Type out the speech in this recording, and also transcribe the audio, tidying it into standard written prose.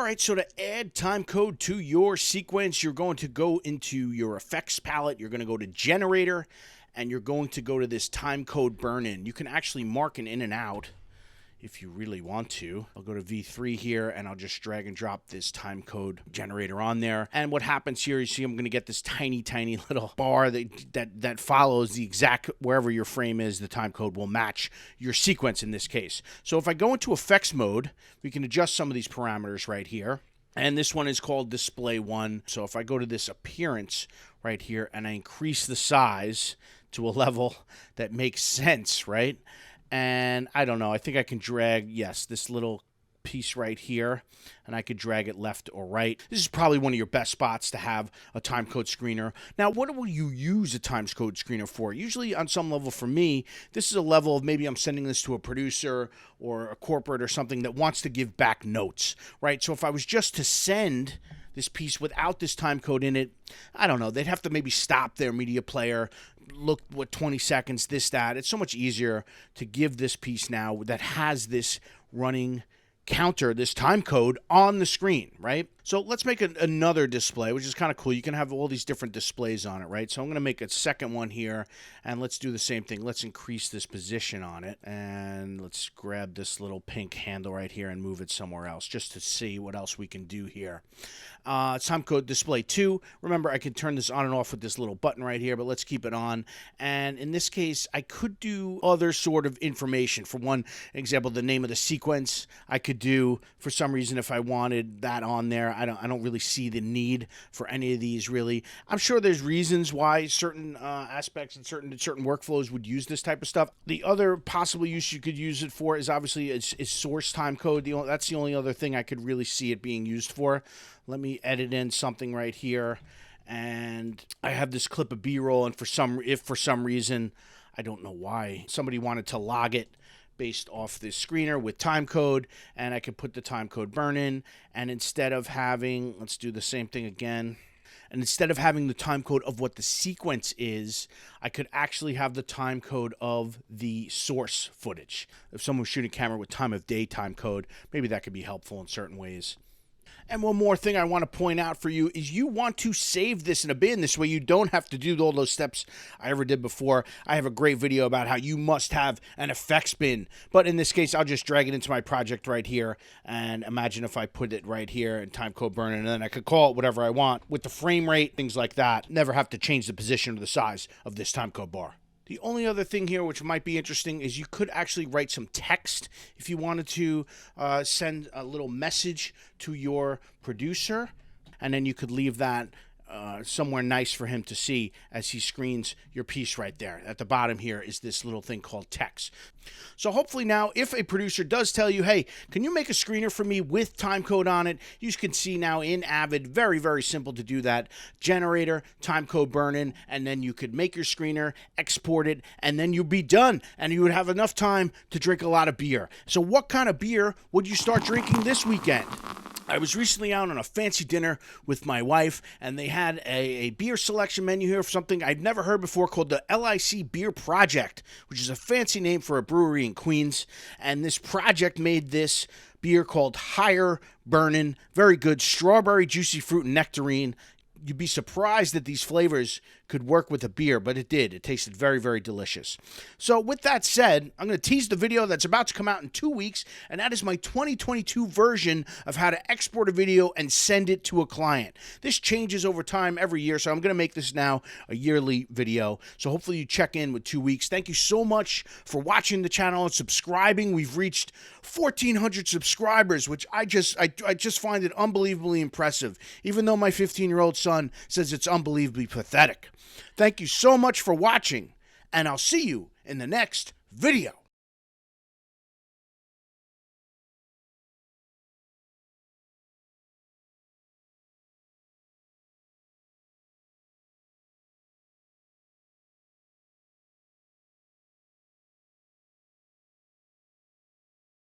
All right, so to add time code to your sequence, you're going to go into your effects palette. You're going to go to generator, and you're going to go to this time code burn in. You can actually mark an in and out if you really want to. I'll go to V3 here, and I'll just drag and drop this time code generator on there. And what happens here, you see I'm going to get this tiny, tiny little bar that follows the exact, wherever your frame is, the time code will match your sequence in this case. So if I go into effects mode, we can adjust some of these parameters right here. And this one is called display 1. So if I go to this appearance right here and I increase the size to a level that makes sense, right? And I don't know, I think I can drag, yes, this little piece right here, and I could drag it left or right. This is probably one of your best spots to have a timecode screener. Now, what will you use a timecode screener for? Usually on some level for me, this is a level of maybe I'm sending this to a producer or a corporate or something that wants to give back notes, right? So if I was just to send this piece without this timecode in it, I don't know, they'd have to maybe stop their media player, look, what, 20 seconds, this, that. It's so much easier to give this piece now that has this running counter, this time code on the screen, right? So let's make another display, which is kind of cool. You can have all these different displays on it, right? So I'm going to make a second one here, and let's do the same thing. Let's increase this position on it, and let's grab this little pink handle right here and move it somewhere else just to see what else we can do here. Time code display 2. Remember, I can turn this on and off with this little button right here, but let's keep it on. And in this case, I could do other sort of information. For one example, the name of the sequence, I could do, for some reason, if I wanted that on there. I don't really see the need for any of these, really. I'm sure there's reasons why certain aspects and certain workflows would use this type of stuff. The other possible use you could use it for is obviously is source time code. That's the only other thing I could really see it being used for. Let me edit in something right here, and I have this clip of B-roll, and if for some reason, I don't know why, somebody wanted to log it based off this screener with time code, and I could put the time code burn in, and instead of having, let's do the same thing again, and instead of having the time code of what the sequence is, I could actually have the time code of the source footage. If someone was shooting a camera with time of day time code, maybe that could be helpful in certain ways. And one more thing I want to point out for you is you want to save this in a bin. This way you don't have to do all those steps I ever did before. I have a great video about how you must have an effects bin. But in this case, I'll just drag it into my project right here. And imagine if I put it right here in timecode burn, and then I could call it whatever I want with the frame rate, things like that. Never have to change the position or the size of this timecode bar. The only other thing here which might be interesting is you could actually write some text if you wanted to send a little message to your producer, and then you could leave that somewhere nice for him to see as he screens your piece right there. At the bottom here is this little thing called text. So hopefully now, if a producer does tell you, hey, can you make a screener for me with timecode on it? You can see now in Avid, very, very simple to do that. Generator, timecode burn in, and then you could make your screener, export it, and then you'd be done. And you would have enough time to drink a lot of beer. So what kind of beer would you start drinking this weekend? I was recently out on a fancy dinner with my wife, and they had a beer selection menu here for something I'd never heard before called the LIC Beer Project, which is a fancy name for a brewery in Queens. And this project made this beer called Higher Burnin', very good, strawberry, juicy fruit, and nectarine. You'd be surprised that these flavors could work with a beer, but it did. It tasted very, very delicious. So with that said, I'm going to tease the video that's about to come out in 2 weeks, and that is my 2022 version of how to export a video and send it to a client. This changes over time every year, so I'm going to make this now a yearly video. So hopefully you check in with 2 weeks. Thank you so much for watching the channel and subscribing. We've reached 1,400 subscribers, which I just find it unbelievably impressive, even though my 15-year-old son says it's unbelievably pathetic. Thank you so much for watching, and I'll see you in the next video.